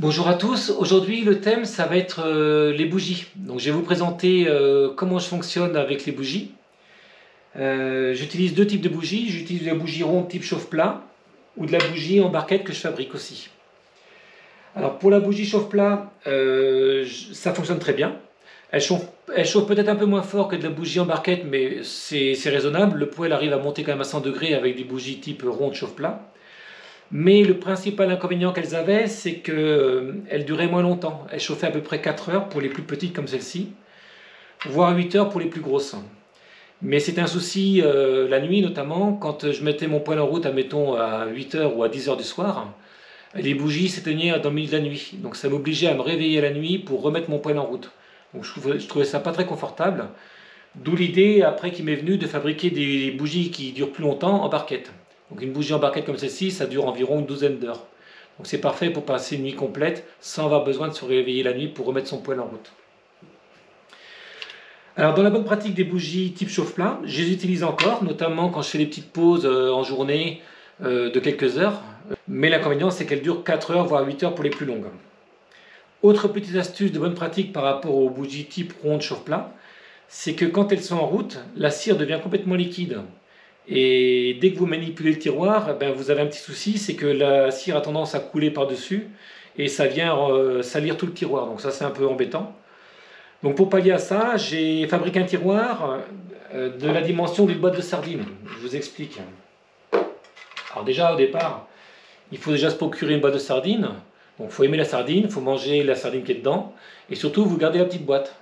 Bonjour à tous, aujourd'hui le thème ça va être les bougies. Donc je vais vous présenter comment je fonctionne avec les bougies. J'utilise deux types de bougies, j'utilise la bougie ronde type chauffe-plat ou de la bougie en barquette que je fabrique aussi. Alors pour la bougie chauffe-plat, ça fonctionne très bien. Elle chauffe peut-être un peu moins fort que de la bougie en barquette, mais c'est raisonnable. Le poêle arrive à monter quand même à 100 degrés avec des bougies type ronde chauffe-plat. Mais le principal inconvénient qu'elles avaient, c'est qu'elles duraient moins longtemps. Elles chauffaient à peu près 4 heures pour les plus petites comme celle-ci, voire 8 heures pour les plus grosses. Mais c'était un souci la nuit notamment, quand je mettais mon poêle en route, admettons à 8 heures ou à 10 heures du soir, les bougies s'éteignaient dans le milieu de la nuit. Donc ça m'obligeait à me réveiller la nuit pour remettre mon poêle en route. Donc je trouvais ça pas très confortable. D'où l'idée après qui m'est venue de fabriquer des bougies qui durent plus longtemps en barquette. Donc une bougie en barquette comme celle-ci, ça dure environ une douzaine d'heures. Donc c'est parfait pour passer une nuit complète sans avoir besoin de se réveiller la nuit pour remettre son poêle en route. Alors dans la bonne pratique des bougies type chauffe-plat, je les utilise encore, notamment quand je fais des petites pauses en journée de quelques heures. Mais l'inconvénient c'est qu'elles durent 4 heures voire 8 heures pour les plus longues. Autre petite astuce de bonne pratique par rapport aux bougies type ronde chauffe-plat, c'est que quand elles sont en route, la cire devient complètement liquide. Et dès que vous manipulez le tiroir, vous avez un petit souci, c'est que la cire a tendance à couler par-dessus et ça vient salir tout le tiroir. Donc ça c'est un peu embêtant. Donc pour pallier à ça, j'ai fabriqué un tiroir de la dimension d'une boîte de sardines. Je vous explique. Alors déjà au départ, il faut déjà se procurer une boîte de sardines. Donc il faut aimer la sardine, il faut manger la sardine qui est dedans. Et surtout vous gardez la petite boîte.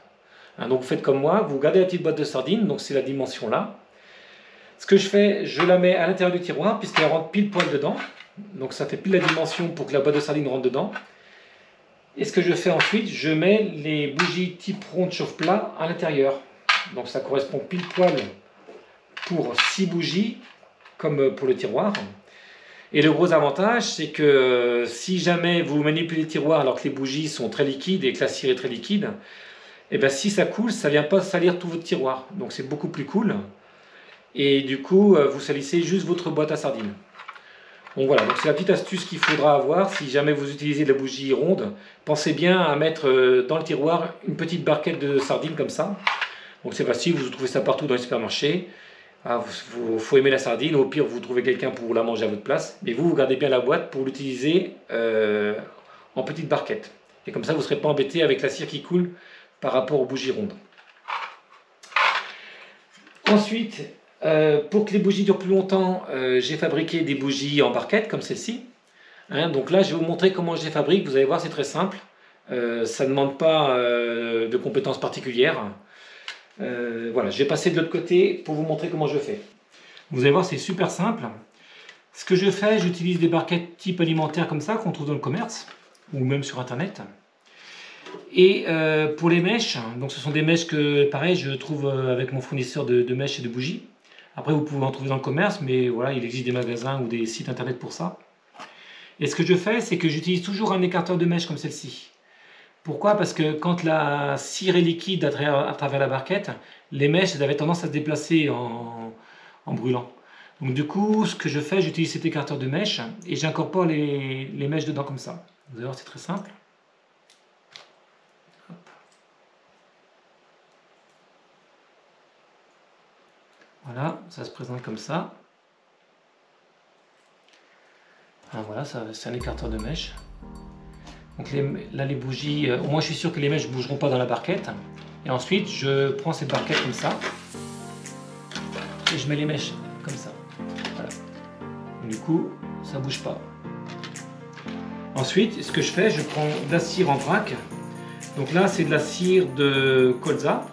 Donc vous faites comme moi, vous gardez la petite boîte de sardines, donc c'est la dimension là. Ce que je fais, je la mets à l'intérieur du tiroir puisqu'elle rentre pile poil dedans. Donc ça fait pile la dimension pour que la boîte de sardines rentre dedans. Et ce que je fais ensuite, je mets les bougies type ronde chauffe-plat à l'intérieur. Donc ça correspond pile poil pour 6 bougies, comme pour le tiroir. Et le gros avantage, c'est que si jamais vous manipulez le tiroir alors que les bougies sont très liquides et que la cire est très liquide, et bien si ça coule, ça ne vient pas salir tout votre tiroir. Donc c'est beaucoup plus cool. Et du coup, vous salissez juste votre boîte à sardines. Donc voilà, donc c'est la petite astuce qu'il faudra avoir si jamais vous utilisez de la bougie ronde. Pensez bien à mettre dans le tiroir une petite barquette de sardines comme ça. Donc c'est facile, vous trouvez ça partout dans les supermarchés. Il faut aimer la sardine, au pire vous trouvez quelqu'un pour la manger à votre place. Mais vous gardez bien la boîte pour l'utiliser en petite barquette. Et comme ça, vous ne serez pas embêté avec la cire qui coule par rapport aux bougies rondes. Ensuite, pour que les bougies durent plus longtemps, j'ai fabriqué des bougies en barquette comme celle-ci. Donc là, je vais vous montrer comment je les fabrique. Vous allez voir, c'est très simple. Ça ne demande pas de compétences particulières. Voilà, je vais passer de l'autre côté pour vous montrer comment je fais. Vous allez voir, c'est super simple. Ce que je fais, j'utilise des barquettes type alimentaire comme ça qu'on trouve dans le commerce ou même sur internet. Et pour les mèches, donc ce sont des mèches que pareil je trouve avec mon fournisseur de mèches et de bougies. Après vous pouvez en trouver dans le commerce, mais voilà, il existe des magasins ou des sites internet pour ça. Et ce que je fais, c'est que j'utilise toujours un écarteur de mèche comme celle-ci. Pourquoi? Parce que quand la cire est liquide à travers la barquette, les mèches elles avaient tendance à se déplacer en brûlant. Donc du coup, ce que je fais, j'utilise cet écarteur de mèche et j'incorpore les mèches dedans comme ça. Vous allez voir, c'est très simple. Voilà, ça se présente comme ça. Alors voilà, c'est un écarteur de mèche. Donc là, les bougies, au moins je suis sûr que les mèches ne bougeront pas dans la barquette. Et ensuite, je prends cette barquette comme ça. Et je mets les mèches comme ça. Voilà. Et du coup, ça ne bouge pas. Ensuite, ce que je fais, je prends de la cire en vrac. Donc là, c'est de la cire de colza.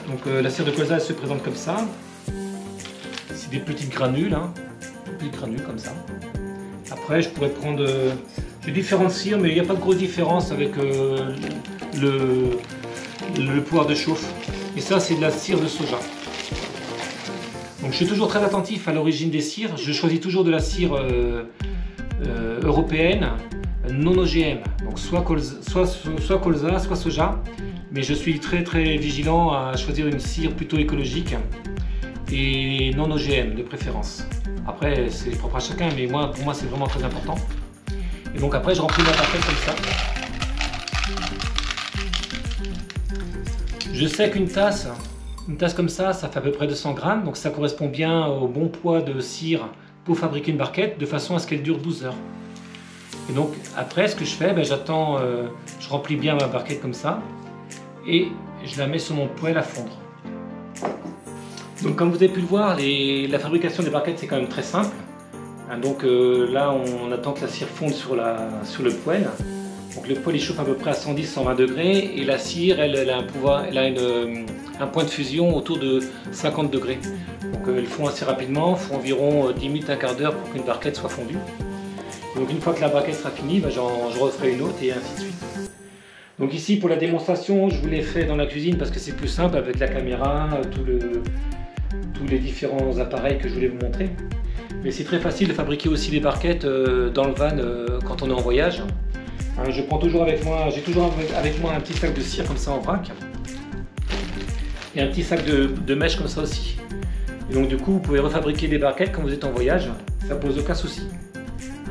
Donc la cire de colza, elle se présente comme ça. C'est des petites granules, des petites granules comme ça. Après, je pourrais prendre différentes cires, mais il n'y a pas de grosse différence avec le pouvoir de chauffe. Et ça, c'est de la cire de soja. Donc, je suis toujours très attentif à l'origine des cires. Je choisis toujours de la cire européenne, non OGM. Donc, soit colza, soit soja. Mais je suis très très vigilant à choisir une cire plutôt écologique et non OGM de préférence. Après c'est propre à chacun, mais pour moi c'est vraiment très important. Et donc après je remplis ma barquette comme ça. Je sais qu'une tasse comme ça fait à peu près 200 grammes, donc ça correspond bien au bon poids de cire pour fabriquer une barquette, de façon à ce qu'elle dure 12 heures. Et donc après ce que je fais, j'attends, je remplis bien ma barquette comme ça, et je la mets sur mon poêle à fondre. Donc comme vous avez pu le voir, la fabrication des barquettes c'est quand même très simple. Donc là on attend que la cire fonde sur le poêle. Donc le poêle il chauffe à peu près à 110-120 degrés et la cire elle a un point de fusion autour de 50 degrés. Donc elles fond assez rapidement, il faut environ 10 minutes, un quart d'heure pour qu'une barquette soit fondue. Donc une fois que la barquette sera finie, je referai une autre et ainsi de suite. Donc ici pour la démonstration, je vous l'ai fait dans la cuisine parce que c'est plus simple avec la caméra, tous les différents appareils que je voulais vous montrer. Mais c'est très facile de fabriquer aussi des barquettes dans le van quand on est en voyage. Je prends toujours avec moi, j'ai toujours avec moi un petit sac de cire comme ça en vrac. Et un petit sac de mèche comme ça aussi. Et donc du coup vous pouvez refabriquer des barquettes quand vous êtes en voyage, ça pose aucun souci.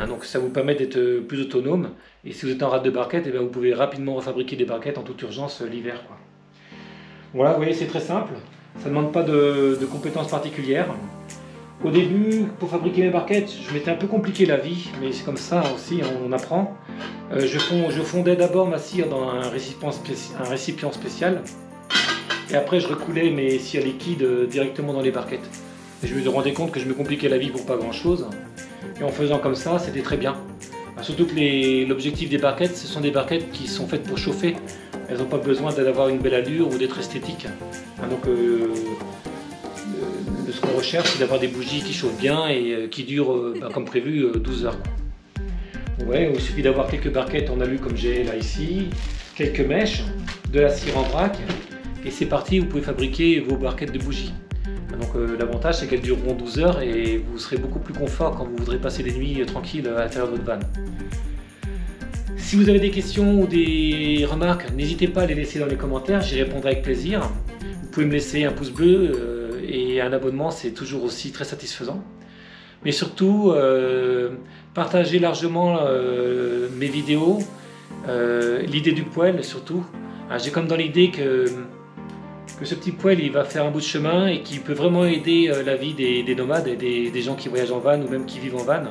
Donc ça vous permet d'être plus autonome. Et si vous êtes en rade de barquette, vous pouvez rapidement refabriquer des barquettes en toute urgence l'hiver. Voilà, vous voyez, c'est très simple. Ça ne demande pas de compétences particulières. Au début, pour fabriquer mes barquettes, je m'étais un peu compliqué la vie, mais c'est comme ça aussi, on apprend. Je fondais d'abord ma cire dans un récipient spécial. Et après, je recoulais mes cires liquides directement dans les barquettes. Et je me rendais compte que je me compliquais la vie pour pas grand chose. Et en faisant comme ça, c'était très bien. Surtout que l'objectif des barquettes, ce sont des barquettes qui sont faites pour chauffer. Elles n'ont pas besoin d'avoir une belle allure ou d'être esthétiques. Donc, ce qu'on recherche, c'est d'avoir des bougies qui chauffent bien et qui durent, comme prévu, 12 heures. Ouais, il suffit d'avoir quelques barquettes en alu comme j'ai là ici, quelques mèches, de la cire en vrac, et c'est parti, vous pouvez fabriquer vos barquettes de bougies. Donc l'avantage c'est qu'elles dureront 12 heures et vous serez beaucoup plus confort quand vous voudrez passer des nuits tranquilles à l'intérieur de votre van. Si vous avez des questions ou des remarques, n'hésitez pas à les laisser dans les commentaires, j'y répondrai avec plaisir. Vous pouvez me laisser un pouce bleu et un abonnement, c'est toujours aussi très satisfaisant. Mais surtout, partagez largement mes vidéos, l'idée du poêle surtout. J'ai comme dans l'idée que ce petit poêle il va faire un bout de chemin et qui peut vraiment aider la vie des nomades et des gens qui voyagent en van ou même qui vivent en van.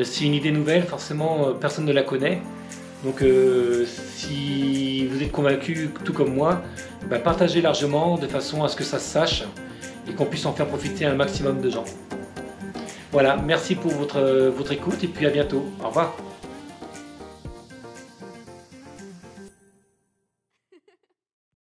C'est une idée nouvelle, forcément personne ne la connaît. Donc si vous êtes convaincu, tout comme moi, partagez largement de façon à ce que ça se sache et qu'on puisse en faire profiter un maximum de gens. Voilà, merci pour votre écoute et puis à bientôt. Au revoir.